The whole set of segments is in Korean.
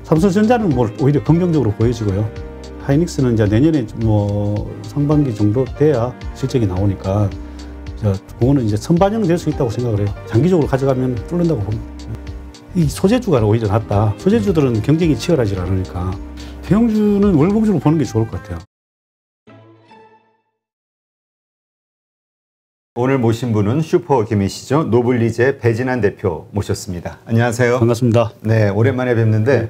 삼성전자는 뭐 오히려 긍정적으로 보여지고요. 하이닉스는 이제 내년에 뭐 상반기 정도 돼야 실적이 나오니까 그거는 이제 선반영될 수 있다고 생각을 해요. 장기적으로 가져가면 뚫는다고 봅니다. 이 소재주가 오히려 낫다. 소재주들은 경쟁이 치열하지 않으니까 대형주는 월봉주로 보는 게 좋을 것 같아요. 오늘 모신 분은 슈퍼개미시죠. 노블리제 배진환 대표 모셨습니다. 안녕하세요. 반갑습니다. 네, 오랜만에 뵙는데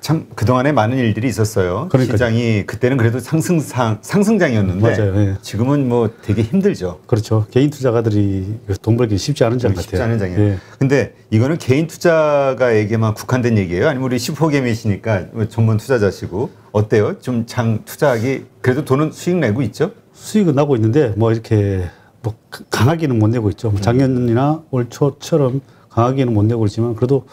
참 그동안에 많은 일들이 있었어요. 그러니까요. 시장이 그때는 그래도 상승장이었는데 맞아요. 네. 지금은 뭐 되게 힘들죠. 그렇죠. 개인 투자가들이 돈 벌기 쉽지 않은 장 같아요. 쉽지 않은 장이에요. 네. 근데 이거는 개인 투자가에게만 국한된 얘기예요? 아니면 우리 슈퍼개미시니까 전문 투자자시고 어때요? 좀 장 투자하기 그래도 돈은 수익 내고 있죠? 수익은 나고 있는데 뭐 이렇게 뭐 강하게는 못 내고 있죠. 작년이나 올 초처럼 강하게는 못 내고 있지만 그래도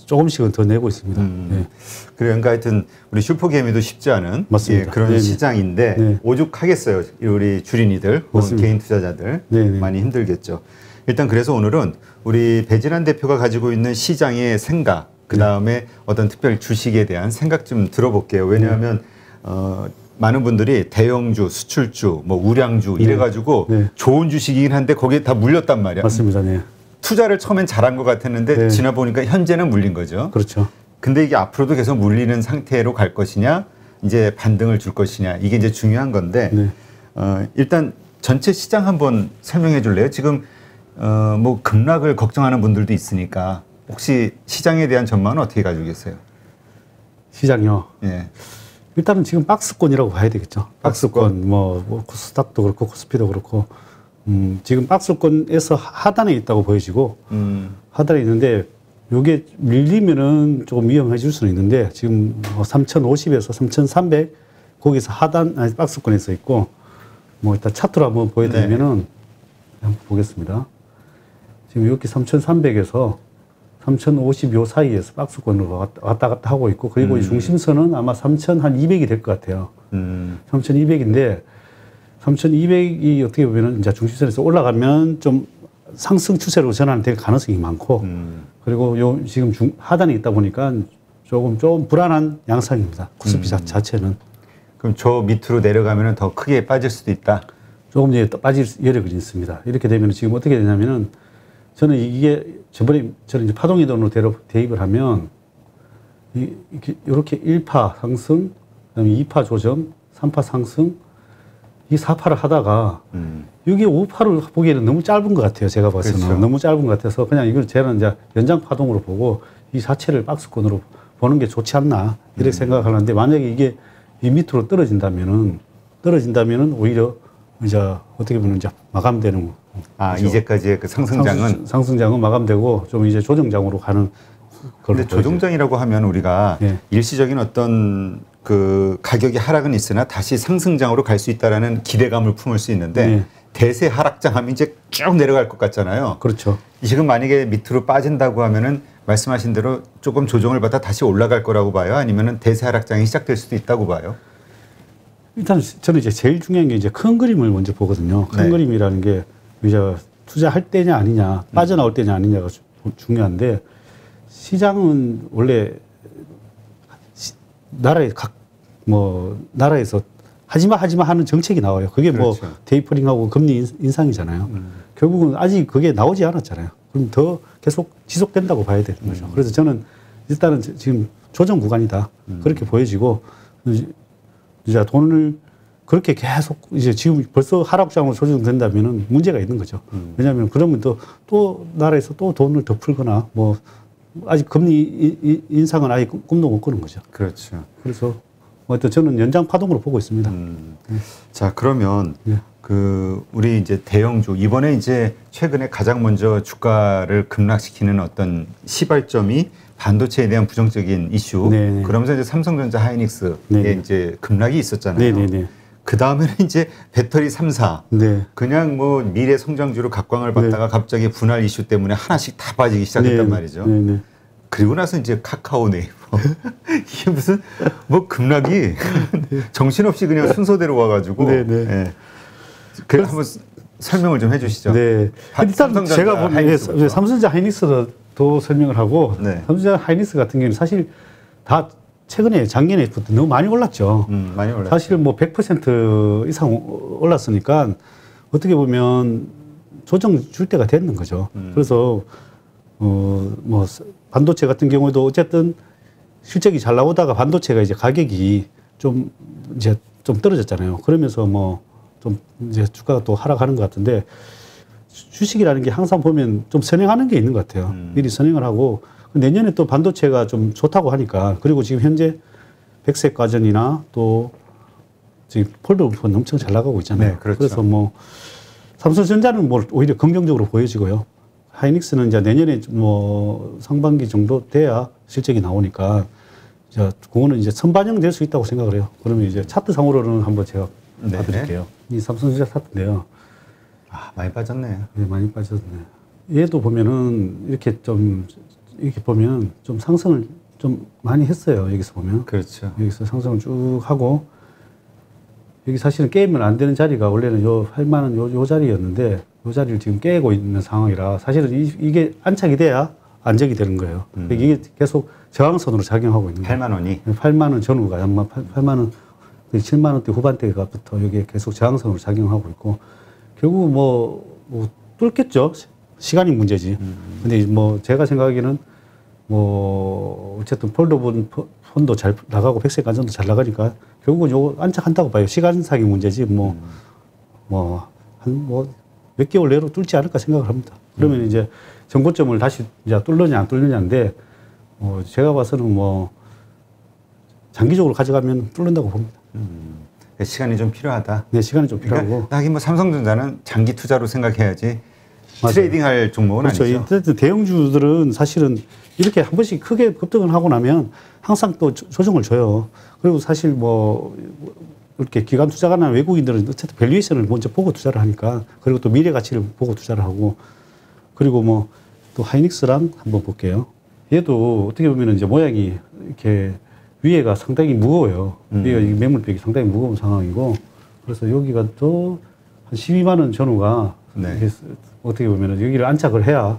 조금씩은 더 내고 있습니다. 네. 그러니까 하여튼 우리 슈퍼개미도 쉽지 않은 맞습니다. 그런 네네. 시장인데 네. 오죽하겠어요. 우리 주린이들, 개인 투자자들 네네. 많이 힘들겠죠. 일단 그래서 오늘은 우리 배진환 대표가 가지고 있는 시장의 생각, 그 다음에 어떤 특별 주식에 대한 생각 좀 들어볼게요. 왜냐하면 많은 분들이 대형주, 수출주, 뭐 우량주 이래가지고 좋은 주식이긴 한데 거기에 다 물렸단 말이야. 맞습니다. 네. 투자를 처음엔 잘한 것 같았는데 지나 보니까 현재는 물린 거죠. 그렇죠. 근데 이게 앞으로도 계속 물리는 상태로 갈 것이냐, 이제 반등을 줄 것이냐, 이게 이제 중요한 건데 일단 전체 시장 한번 설명해 줄래요? 지금 뭐 급락을 걱정하는 분들도 있으니까 혹시 시장에 대한 전망은 어떻게 가지고 계세요? 시장이요. 예. 일단은 지금 박스권이라고 봐야 되겠죠. 박스권, 뭐 코스닥도 그렇고 코스피도 그렇고 지금 박스권에서 하단에 있다고 보여지고 하단에 있는데 요게 밀리면은 조금 위험해질 수는 있는데 지금 뭐 3,050에서 3,300 거기서 하단 박스권에서 있고 뭐 일단 차트로 한번 보여드리면은 한번 보겠습니다. 지금 여기 3,300에서 3,050 요 사이에서 박스권으로 왔다 갔다 하고 있고 그리고 이 중심선은 아마 3,200이 될 것 같아요. 3,200인데 3,200이 어떻게 보면은 이제 중심선에서 올라가면 좀 상승 추세로 전환될 가능성이 많고 그리고 요 지금 하단에 있다 보니까 조금 불안한 양상입니다. 코스피 자체는. 그럼 저 밑으로 내려가면 더 크게 빠질 수도 있다? 조금 이제 빠질 여력이 있습니다. 이렇게 되면 지금 어떻게 되냐면은 저는 이게 저번에 저는 이제 파동이동으로 대입을 하면 이렇게 1파 상승, 그다음에 2파 조정, 3파 상승, 이 4파를 하다가 여기 5파를 보기에는 너무 짧은 것 같아요. 제가 봐서는. 그렇죠. 너무 짧은 것 같아서 그냥 이걸 저는 이제 연장 파동으로 보고 이 자체를 박스권으로 보는 게 좋지 않나 이렇게 생각하는데 만약에 이게 이 밑으로 떨어진다면은 오히려 이제 어떻게 보면 이제 마감되는 그렇죠. 이제까지의 그 상승장은 마감되고 좀 이제 조정장으로 가는. 그런데 조정장이라고 하면 우리가 일시적인 어떤 그 가격이 하락은 있으나 다시 상승장으로 갈 수 있다라는 기대감을 품을 수 있는데 대세 하락장 하면 이제 쭉 내려갈 것 같잖아요. 그렇죠. 지금 만약에 밑으로 빠진다고 하면은 말씀하신 대로 조금 조정을 받아 다시 올라갈 거라고 봐요? 아니면은 대세 하락장이 시작될 수도 있다고 봐요? 일단 저는 이제 제일 중요한 게 이제 큰 그림을 먼저 보거든요. 큰 그림이라는 게 이제 투자할 때냐 아니냐, 빠져나올 때냐 아니냐가 중요한데 시장은 원래 나라에서 하지마 하는 정책이 나와요. 그게 그렇죠. 뭐 테이퍼링하고 금리 인상이잖아요. 결국은 아직 그게 나오지 않았잖아요. 그럼 더 계속 지속된다고 봐야 되는 거죠. 그래서 저는 일단은 지금 조정 구간이다. 그렇게 보여지고 이제 돈을 그렇게 계속 이제 지금 벌써 하락장으로 조정된다면은 문제가 있는 거죠. 왜냐하면 그러면 또 나라에서 또 돈을 더 풀거나 뭐 아직 금리 인상은 아예 꿈도 못 꾸는 거죠. 그렇죠. 그래서 하여튼 저는 연장 파동으로 보고 있습니다. 자, 그러면 우리 이제 대형주 이번에 이제 최근에 가장 먼저 주가를 급락시키는 어떤 시발점이 반도체에 대한 부정적인 이슈. 네네. 그러면서 이제 삼성전자 하이닉스에 이제 급락이 있었잖아요. 네네네. 그 다음에는 이제 배터리 3사. 그냥 뭐 미래 성장주로 각광을 받다가 갑자기 분할 이슈 때문에 하나씩 다 빠지기 시작했단 말이죠. 그리고 나서 이제 카카오 네이버. 이게 무슨 뭐 급락이 정신없이 그냥 순서대로 와가지고. 그래서 한번 설명을 좀 해주시죠. 일단 제가 보기에 삼성전자 하이닉스도 더 설명을 하고 네. 삼성전자 하이닉스 같은 경우는 사실 다 최근에 작년에부터 너무 많이 올랐죠. 많이 올랐죠. 사실 뭐 100% 이상 올랐으니까 어떻게 보면 조정 줄 때가 됐는 거죠. 그래서 뭐 반도체 같은 경우에도 어쨌든 실적이 잘 나오다가 반도체가 이제 가격이 좀 이제 좀 떨어졌잖아요. 그러면서 뭐 좀 이제 주가가 또 하락하는 것 같은데 주식이라는 게 항상 보면 좀 선행하는 게 있는 것 같아요. 미리 선행을 하고 내년에 또 반도체가 좀 좋다고 하니까 그리고 지금 현재 백색 가전이나 또 지금 폴더폰 엄청 잘 나가고 있잖아요. 네, 그렇죠. 그래서 뭐 삼성전자는 뭐 오히려 긍정적으로 보여지고요. 하이닉스는 이제 내년에 뭐 상반기 정도 돼야 실적이 나오니까 자, 그거는 이제 선반영 될 수 있다고 생각을 해요. 그러면 이제 차트 상으로는 한번 제가 네. 봐드릴게요. 이 삼성전자 차트인데요. 아, 많이 빠졌네요. 네, 많이 빠졌네요. 얘도 보면은 이렇게 좀 이렇게 보면 좀 상승을 좀 많이 했어요. 여기서 보면. 그렇죠. 여기서 상승을 쭉 하고 여기 사실은 깨면 안 되는 자리가 원래는 요 8만 원 요 자리였는데 요 자리를 지금 깨고 있는 상황이라 사실은 이게 안착이 돼야 안정이 되는 거예요. 이게 계속 저항선으로 작용하고 있는 거예요. 8만 원이 8만 원 전후가 아마 8만 원 7만 원대 후반대가부터 여기에 계속 저항선으로 작용하고 있고 결국 뭐 뚫겠죠. 시간이 문제지. 근데 뭐 제가 생각하기에는 뭐 어쨌든 폴더폰도 잘 나가고 백색 간전도 잘 나가니까 결국은 요거 안착한다고 봐요. 시간상의 문제지 뭐 몇 개월 내로 뚫지 않을까 생각을 합니다. 그러면 이제 정고점을 다시 이제 뚫느냐 안 뚫느냐인데 제가 봐서는 뭐 장기적으로 가져가면 뚫는다고 봅니다. 시간이 좀 필요하다. 네, 시간이 좀 필요하고. 그러니까 하긴 뭐 삼성전자는 장기 투자로 생각해야지 맞아요. 트레이딩할 종목은 그렇죠. 아니죠. 어쨌든 대형주들은 사실은 이렇게 한 번씩 크게 급등을 하고 나면 항상 또 조정을 줘요. 그리고 사실 뭐 이렇게 기관 투자가나 외국인들은 어쨌든 밸류에이션을 먼저 보고 투자를 하니까 그리고 또 미래 가치를 보고 투자를 하고 그리고 뭐 또 하이닉스랑 한번 볼게요. 얘도 어떻게 보면 이제 모양이 이렇게 위에가 상당히 무거워요. 위에가 매물벽이 상당히 무거운 상황이고 그래서 여기가 또 한 12만 원 전후가 네. 어떻게 보면 여기를 안착을 해야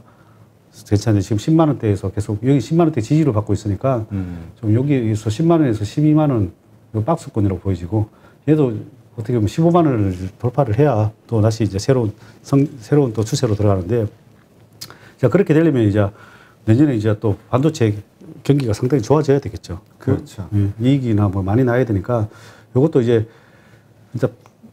괜찮아요. 지금 10만 원대에서 계속 여기 10만 원대 지지를 받고 있으니까 좀 여기에서 10만 원에서 12만 원 요 박스권이라고 보여지고 얘도 어떻게 보면 15만 원을 돌파를 해야 또 다시 이제 새로운 또 추세로 들어가는데 자 그렇게 되려면 이제 내년에 이제 또 반도체 경기가 상당히 좋아져야 되겠죠. 그렇죠. 이익이나 뭐 많이 나야 되니까 이것도 이제 진짜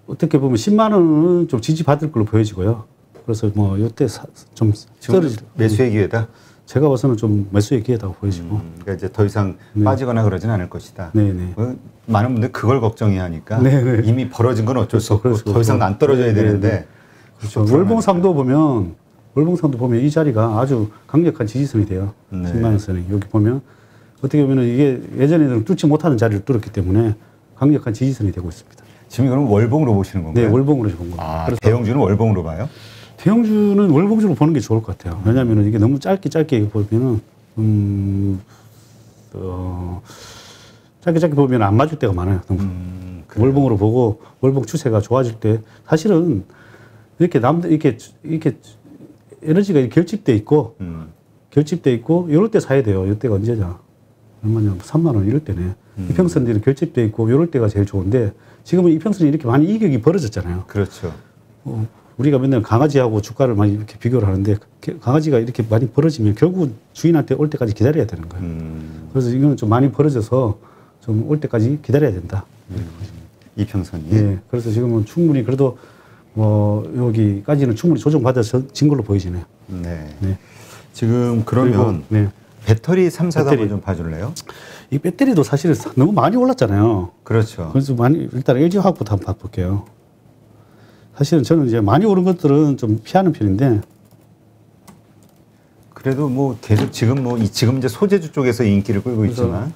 어떻게 보면 10만 원은 좀 지지받을 걸로 보여지고요. 그래서 뭐 이때 좀 떨어질 매수의 기회다. 제가 봐서는 좀 매수의 기회다고 보여지고. 그러니까 이제 더 이상 빠지거나 그러진 않을 것이다. 네네. 많은 분들 그걸 걱정해 하니까 네네. 이미 벌어진 건 어쩔 수 없고 그렇죠. 더 이상 안 떨어져야 네네. 되는데. 그렇죠. 월봉상도 보면 이 자리가 아주 강력한 지지선이 돼요. 네. 10만 원 선이. 여기 보면 어떻게 보면 이게 예전에는 뚫지 못하는 자리를 뚫었기 때문에 강력한 지지선이 되고 있습니다. 지금 그럼 월봉으로 보시는 건가요? 네, 월봉으로 본 겁니다. 아, 그래서 대형주는 월봉으로 봐요? 대형주는 월봉주로 보는 게 좋을 것 같아요. 왜냐하면 이게 너무 짧게 보면은 짧게 보면 안 맞을 때가 많아요. 월봉으로 보고 월봉 추세가 좋아질 때 사실은 이렇게 이렇게 에너지가 결집돼 있고 이럴 때 사야 돼요. 이때가 언제냐? 얼마냐? 3만 원 이럴 때네. 이평선들이 결집돼 있고 이럴 때가 제일 좋은데 지금은 이평선이 이렇게 많이 이격이 벌어졌잖아요. 그렇죠. 우리가 맨날 강아지하고 주가를 많이 이렇게 비교를 하는데 강아지가 이렇게 많이 벌어지면 결국 주인한테 올 때까지 기다려야 되는 거예요. 그래서 이거는 좀 많이 벌어져서 좀 올 때까지 기다려야 된다. 이평선이. 예. 그래서 지금은 충분히 그래도 뭐 여기까지는 충분히 조정받아진 걸로 보이시네요. 네. 네. 지금 그러면 그리고, 네. 배터리 3사도 한번 좀 봐줄래요? 이 배터리도 사실 너무 많이 올랐잖아요. 그렇죠. 그래서 일단 LG화학부터 한번 봐볼게요. 사실은 저는 이제 많이 오른 것들은 좀 피하는 편인데. 그래도 뭐 계속 지금 이제 소재주 쪽에서 인기를 끌고 있지만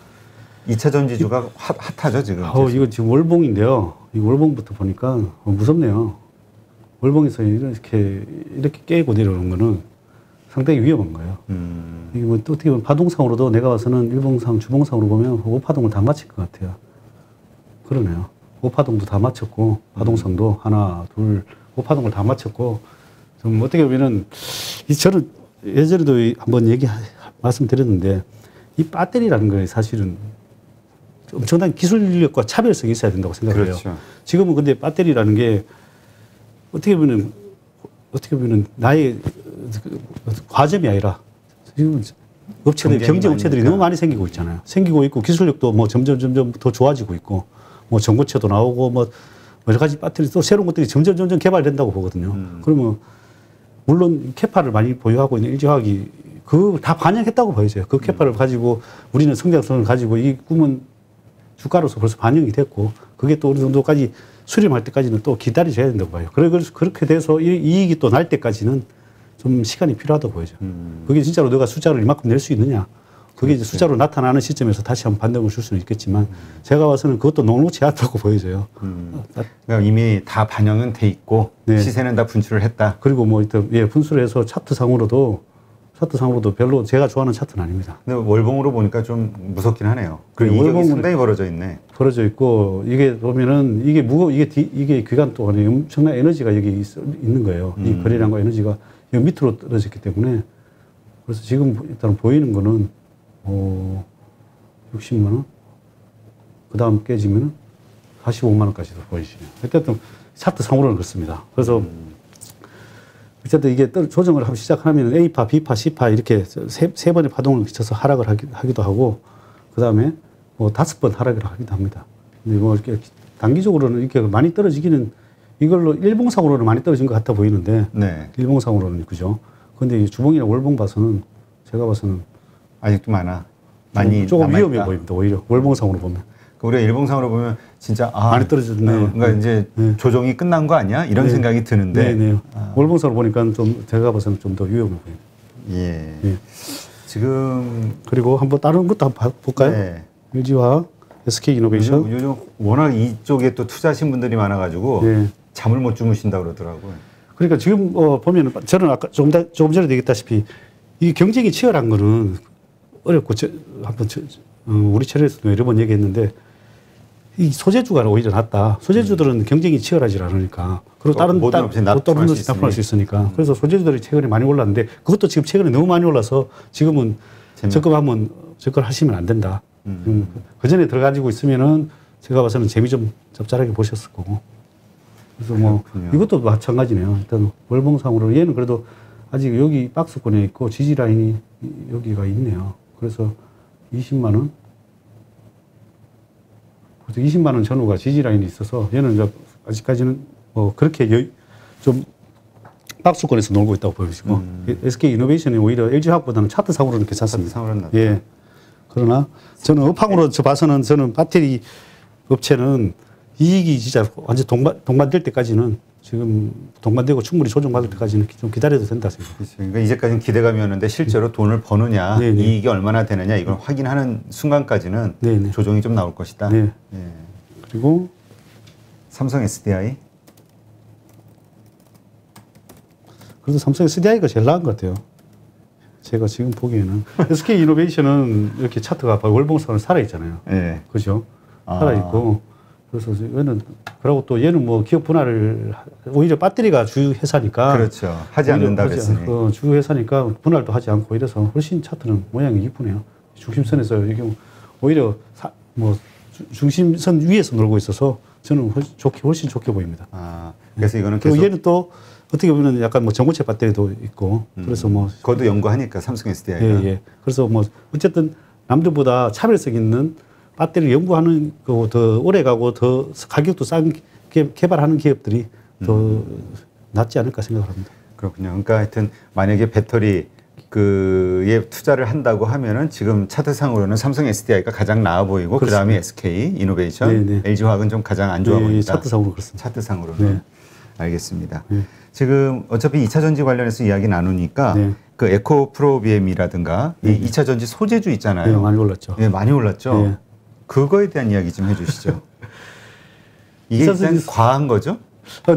2차 전지주가 핫하죠, 지금. 이거 지금 월봉인데요. 이 월봉부터 보니까 무섭네요. 월봉에서 이렇게 깨고 내려오는 거는 상당히 위험한 거예요. 이게 뭐 또 어떻게 보면 파동상으로도 내가 봐서는 일봉상, 주봉상으로 보면 5파동을 다 맞힐 것 같아요. 그러네요. 5파동도 다 맞췄고, 파동상도 하나, 둘, 5파동을 다 맞췄고, 좀 어떻게 보면은, 저는 예전에도 한번 말씀드렸는데 이 배터리라는 게 사실은 엄청난 기술력과 차별성이 있어야 된다고 생각해요. 그렇죠. 지금은 근데 배터리라는 게 어떻게 보면 나의 과점이 아니라 지금 업체들, 경쟁 업체들이 너무 많이 생기고 있잖아요. 생기고 있고 기술력도 뭐 점점 더 좋아지고 있고 뭐 전고체도 나오고 뭐 여러 가지 배터리 또 새로운 것들이 점점 개발된다고 보거든요. 그러면 물론 캐파를 많이 보유하고 있는 LG화학이 그거 다 반영했다고 보여져요. 그 캐파를 가지고 우리는 성장성을 가지고 이 꿈은 주가로서 벌써 반영이 됐고 그게 또 어느 정도까지 수렴할 때까지는 또 기다려줘야 된다고 봐요. 그래서 그렇게 돼서 이익이 또 날 때까지는 좀 시간이 필요하다고 보여져. 그게 진짜로 너가 숫자를 이만큼 낼 수 있느냐. 그게 이제 숫자로 나타나는 시점에서 다시 한번 반등을 줄 수는 있겠지만 제가 봐서는 그것도 녹록치 않다고 보여져요. 그러니까 이미 다 반영은 돼 있고 네. 시세는 다 분출을 했다. 그리고 뭐 일단 분출을 해서 차트상으로도 별로 제가 좋아하는 차트는 아닙니다. 근데 월봉으로 보니까 좀 무섭긴 하네요. 그리고 이격이 상당히 벌어져 있네. 벌어져 있고 이게 보면은 이게 기간 동안에 엄청난 에너지가 여기 있는 거예요. 이 거래량과 에너지가 여기 밑으로 떨어졌기 때문에 그래서 지금 일단 보이는 거는 60만 원, 그 다음 깨지면은 45만 원까지도 보이시네요. 어쨌든 차트 상으로는 그렇습니다. 그래서 어쨌든 이게 조정을 하기 시작하면 A파, B파, C파 이렇게 세 번의 파동을 거쳐서 하락을 하기도 하고 그 다음에 뭐 5번 하락을 하기도 합니다. 근데 뭐 이렇게 단기적으로는 이렇게 많이 떨어지기는 이걸로 일봉상으로는 많이 떨어진 것 같아 보이는데 네. 일봉상으로는 그죠. 근데 주봉이나 월봉 봐서는 제가 봐서는 아직도 많이 조금 위험해 보입니다. 오히려 월봉상으로 보면. 우리가 일봉상으로 보면 진짜 많이 떨어졌네. 그러니까 이제 조정이 끝난 거 아니야? 이런 생각이 드는데. 네. 월봉상으로 보니까 좀 제가 봐서는 좀 더 위험해 보입니다. 예. 지금 그리고 한번 다른 것도 한번 볼까요? 네. LG화학, SK이노베이션. 요즘 워낙 이쪽에 또 투자하신 분들이 많아가지고 잠을 못 주무신다 그러더라고요. 그러니까 지금 보면은 저는 아까 조금 전에도 얘기했다시피 이 경쟁이 치열한 거는 어렵고 우리 채널에서도 여러 번 얘기했는데 이 소재주가 오히려 낫다. 소재주들은 경쟁이 치열하지 않으니까 그리고 다른 업체 납품할 수 있으니까 그래서 소재주들이 최근에 많이 올랐는데 그것도 지금 최근에 너무 많이 올라서 지금은 접근하시면 안 된다. 그 전에 들어가지고 있으면은 제가 봐서는 재미 좀 적절하게 보셨을 거고. 그래서 뭐 그렇군요. 이것도 마찬가지네요. 일단 월봉상으로 얘는 그래도 아직 여기 박스권에 있고 지지 라인이 여기가 있네요. 그래서 20만 원. 그래서 20만 원 전후가 지지 라인이 있어서 얘는 이제 아직까지는 뭐 그렇게 좀 박스권에서 놀고 있다고 보여지고 SK 이노베이션이 오히려 LG화학보다는 차트상으로는 괜찮습니다. 차트상으로는 예. 그러나 저는 업황으로 봐서는 저는 배터리 업체는 이익이 진짜 완전 동반될 때까지는 지금 동반되고 충분히 조정받을 때까지는 좀 기다려도 된다 생각합니다. 그렇죠. 그러니까 이제까지는 기대감이었는데 실제로 돈을 버느냐, 네네. 이익이 얼마나 되느냐 이걸 확인하는 순간까지는 네네. 조정이 좀 나올 것이다. 네. 네. 그리고 삼성 SDI. 그래도 삼성 SDI가 제일 나은 것 같아요. 제가 지금 보기에는 SK 이노베이션은 이렇게 차트가 월봉선을 살아 있잖아요. 네. 그죠? 살아 있고. 그래서 얘는 그러고 또 얘는 뭐 기업 분할을 오히려 배터리가 주 회사니까 그렇죠. 하지 않는다 그랬으니 주 회사니까 분할도 하지 않고 이래서 훨씬 차트는 모양이 이쁘네요. 중심선에서 이게 오히려 중심선 위에서 놀고 있어서 저는 훨씬 좋게 보입니다. 그래서 이거는 계속 얘는 또 어떻게 보면 약간 뭐 전고체 배터리도 있고 그래서 뭐 그것도 연구하니까 삼성 SDI가 예. 그래서 뭐 어쨌든 남들보다 차별성 있는 배터리를 연구하는 거 더 오래 가고 더 가격도 싼 개발하는 기업들이 더 낫지 않을까 생각을 합니다. 그렇군요. 그러니까 하여튼 만약에 배터리에 투자를 한다고 하면은 지금 차트상으로는 삼성 SDI가 가장 나아 보이고 그 다음에 SK 이노베이션, LG화학은 좀 가장 안 좋아 보인다. 차트상으로 그렇습니다. 차트상으로는. 네. 알겠습니다. 지금 어차피 2차 전지 관련해서 이야기 나누니까 그 에코프로비엠이라든가 이 2차 전지 소재주 있잖아요. 네, 많이 올랐죠. 네, 많이 올랐죠. 그거에 대한 이야기 좀 해주시죠. 이게 일단 과한 거죠?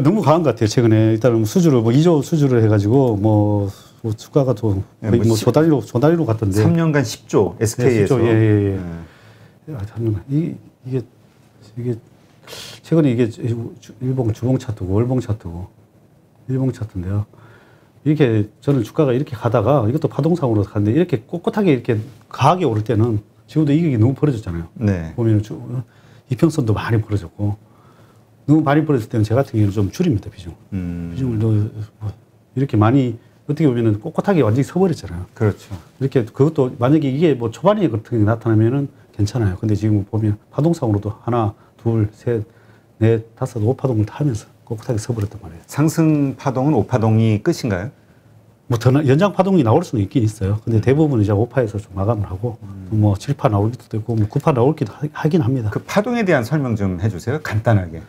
너무 과한 것 같아요. 최근에 일단은 수주를 2조 수주를 해가지고 뭐 주가가 또 거의 뭐 조단위로 갔던데. 3년간 10조 SK에서. 예. 3년간 이게 최근에 이게 일봉 주봉 차트고 월봉 차트고 일봉 차트인데요. 이렇게 저는 주가가 이렇게 가다가 이것도 파동상으로 가는데 이렇게 꼿꼿하게 이렇게 강하게 오를 때는 지금도 이격이 너무 벌어졌잖아요. 네. 보면 이평선도 많이 벌어졌고 너무 많이 벌어질 때는 제 같은 경우는 좀 줄입니다, 비중. 비중을 뭐 이렇게 많이 어떻게 보면은 꼿꼿하게 완전히 서버렸잖아요. 그렇죠. 이렇게 그것도 만약에 이게 뭐 초반에 같은 게 나타나면은 괜찮아요. 근데 지금 보면 파동상으로도 하나, 둘, 셋, 넷, 다섯, 5파동을 다 하면서 꼿꼿하게 서버렸단 말이에요. 상승 파동은 5파동이 끝인가요? 뭐 더 연장 파동이 나올 수는 있긴 있어요. 근데 대부분 이제 5파에서 좀 마감을 하고 뭐 7파 나올 때도 있고 뭐 9파 나올 때도 하긴 합니다. 그 파동에 대한 설명 좀 해주세요. 간단하게.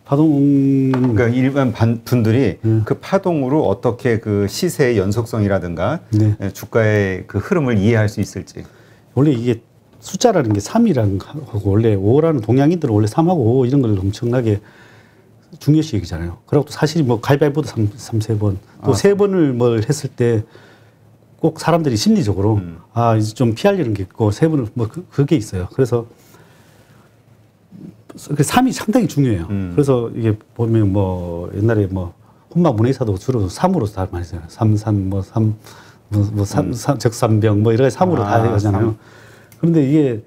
파동 그러니까 일반 분들이 그 파동으로 어떻게 그 시세의 연속성이라든가 네. 주가의 그 흐름을 이해할 수 있을지. 원래 이게 숫자라는 게 3이라는 거고 원래 5라는 동양인들은 원래 3하고 5 이런 걸 엄청나게 중요시 여기잖아요. 그리고 또 사실 뭐 가위바위보도 3번 또 3번을 뭘 했을 때 꼭 사람들이 심리적으로 아 이제 좀 피하려는 게 있고 3번을 뭐 그게 있어요. 그래서 3이 상당히 중요해요. 그래서 이게 보면 뭐 옛날에 뭐 혼막 문해사도 주로 3으로 다 많이 써요. 적삼병 뭐 이런 3으로 다 하잖아요. 그런데 이게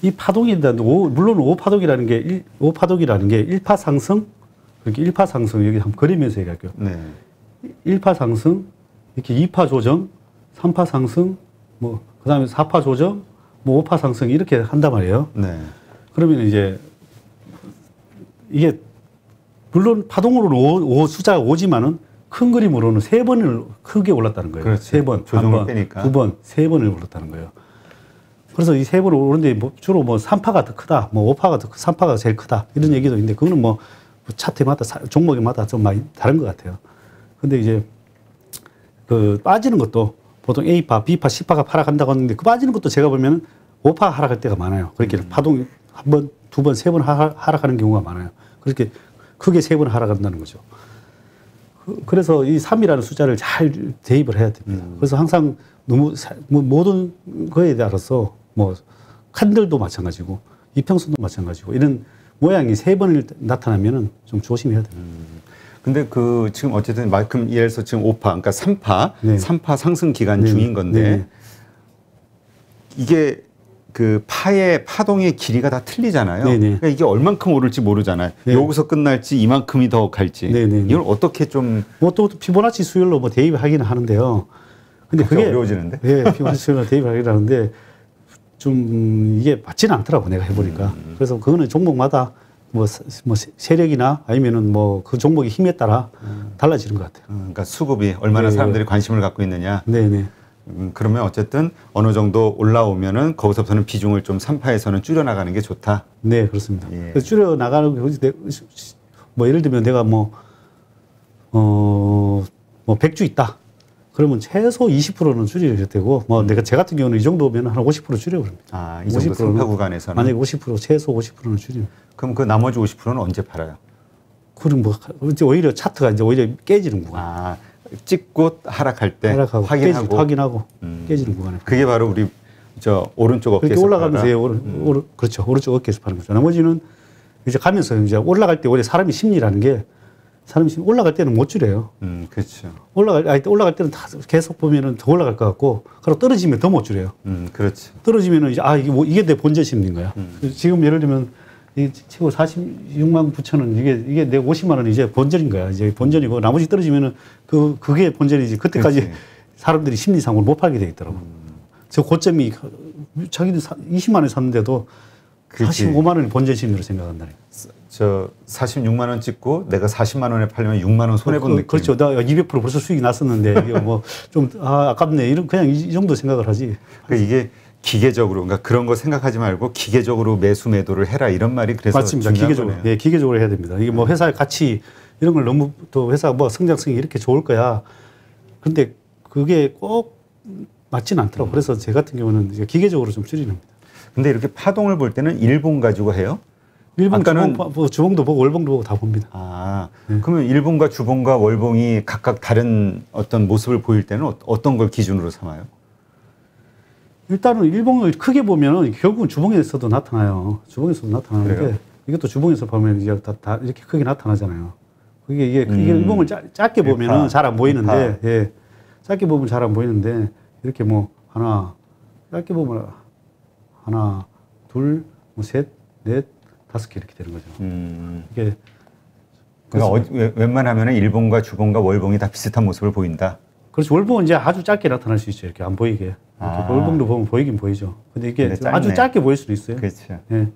이 파동이 물론 5파동이라는 게 5파동이라는 게 1파 상승 이렇게 1파 상승 여기 한번 그리면서 얘기할게요. 네. 1파 상승 이렇게 2파 조정 3파 상승 뭐 그다음에 4파 조정 뭐 5파 상승 이렇게 한단 말이에요. 네. 그러면 이제 이게 물론 파동으로는 5 숫자가 5지만은 큰 그림으로는 3번을 크게 올랐다는 거예요. 그렇지. 3번, 조정을 빼니까. 2번, 3번을 올랐다는 거예요. 그래서 이 3번을 오르는데 뭐 주로 뭐 3파가 더 크다, 뭐 5파가 더 3파가 제일 크다 이런 얘기도 있는데 그거는 뭐 차트마다 종목마다 좀 많이 다른 것 같아요. 근데 이제 그 빠지는 것도 보통 A파, B파, C파가 하락한다고 하는데 그 빠지는 것도 제가 보면 5파 하락할 때가 많아요. 그렇게 파동이 한 번, 두 번, 세 번 하락하는 경우가 많아요. 그렇게 크게 3번 하락한다는 거죠. 그래서 이 3이라는 숫자를 잘 대입을 해야 됩니다. 그래서 항상 너무 모든 거에 따라서 뭐 칸들도 마찬가지고 이평선도 마찬가지고 이런 모양이 3번을 나타나면은 좀 조심해야 됩니다. 근데 그 지금 어쨌든 만큼 예를 들어서 지금 5파, 그러니까 3파, 네. 3파 상승 기간 네. 중인 건데 네. 이게 그 파의 파동의 길이가 다 틀리잖아요. 네네. 그러니까 이게 얼만큼 오를지 모르잖아요. 네. 여기서 끝날지 이만큼이 더 갈지. 네네. 이걸 어떻게 좀 뭐 또 피보나치 수열로 뭐 대입하기는 하는데요. 근데 그게 어려워지는데? 예, 피보나치 수열로 대입하기는 하는데 좀 이게 맞지는 않더라고 내가 해보니까. 그래서 그거는 종목마다 뭐 세력이나 아니면은 뭐 그 종목의 힘에 따라 달라지는 것 같아요. 그러니까 수급이 얼마나 네. 사람들이 관심을 갖고 있느냐. 네네. 그러면 어쨌든 어느 정도 올라오면은 거기서부터는 비중을 좀 3파에서는 줄여나가는 게 좋다. 네, 그렇습니다. 예. 그래서 줄여 나가는 게 뭐 예를 들면 내가 뭐 100주 있다. 그러면 최소 20%는 줄여야 되고 뭐 내가 제 같은 경우는 이 정도면 한 50% 줄여버립니다. 아, 이 정도 50%는 상파 구간에서는. 만약에 50% 최소 50%는 줄이면. 그럼 그 나머지 50%는 언제 팔아요? 그럼 뭐 이제 오히려 차트가 이제 오히려 깨지는 구간. 아, 찍고 하락할 때 하락하고 확인하고. 확인하고 깨지는 구간에. 그게 바로 우리 저 오른쪽 그렇게 어깨에서 올라가면서 팔아라. 그렇죠. 오른쪽 어깨에서 파는 거죠. 나머지는 이제 가면서 이제 올라갈 때 원래 사람이 심리라는 게 올라갈 때는 못 줄여요. 그렇죠. 올라갈 때는 다 계속 보면은 더 올라갈 것 같고, 그리고 떨어지면 더 못 줄여요. 그렇죠. 떨어지면은 이제 이게 내 본전 심리인 거야. 지금 예를 들면 이 최고 46만 9천 원 이게 내 50만 원 이제 본전인 거야. 이제 본전이고 나머지 떨어지면은 그게 본전이지. 그때까지 그렇지. 사람들이 심리상으로 못 팔게 돼 있더라고. 저 고점이 자기들 20만 원에 샀는데도 그치. 45만 원이 본전 심리로 생각한다니까. 저 46만 원 찍고 내가 40만 원에 팔려면 6만 원 손해 본 느낌. 그렇죠. 나 200% 벌써 수익이 났었는데 이게 뭐 좀 아깝네. 이런 그냥 이 정도 생각을 하지. 그러니까 이게 기계적으로, 그러니까 그런 거 생각하지 말고 기계적으로 매수 매도를 해라 이런 말이 그래서 맞습니다. 중요한 기계적으로. 거네요. 예, 기계적으로 해야 됩니다. 이게 뭐 회사의 가치 이런 걸 너무 또 회사 뭐 성장성이 이렇게 좋을 거야. 그런데 그게 꼭 맞지는 않더라고요. 그래서 제 같은 경우는 이제 기계적으로 좀 줄이는 겁니다. 근데 이렇게 파동을 볼 때는 일봉 가지고 해요? 일본 아까는 주봉도 보고 월봉도 보고 다 봅니다. 아, 그러면 일봉과 주봉과 월봉이 각각 다른 어떤 모습을 보일 때는 어떤 걸 기준으로 삼아요? 일단은 일봉을 크게 보면은 결국은 주봉에서도 나타나요. 주봉에서도 나타나는데 그래요? 이것도 주봉에서 보면 이제 다 이렇게 크게 나타나잖아요. 이게 일봉을 짧게 보면은 잘 안 보이는데, 예. 짧게 보면 잘 안 보이는데 이렇게 뭐 하나, 짧게 보면 하나, 둘, 뭐 셋, 넷, 5개 이렇게 되는 거죠. 이게 그러니까 웬만하면 일봉과 주봉과 월봉이 다 비슷한 모습을 보인다. 그렇죠. 월봉은 이제 아주 짧게 나타날 수 있죠. 이렇게 안 보이게. 이렇게 월봉도 보면 보이긴 보이죠. 근데 이게 아주 짧게 보일 수도 있어요. 그렇죠. 예,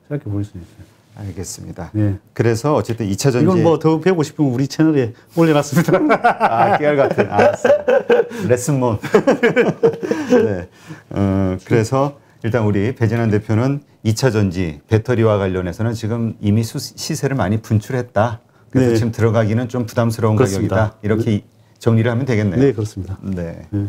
짧게 보일 수도 있어요. 알겠습니다. 예. 그래서 어쨌든 2차 전지 이건 뭐 더 배우고 싶으면 우리 채널에 올려놨습니다. 아, 깨알 같은. 알았어요. 레슨몬. 네. 그래서 일단 우리 배진환 대표는 2차 전지 배터리와 관련해서는 지금 이미 시세를 많이 분출했다. 그래서 네. 지금 들어가기는 좀 부담스러운 그렇습니다. 가격이다. 이렇게 정리를 하면 되겠네요. 네, 그렇습니다. 네. 네.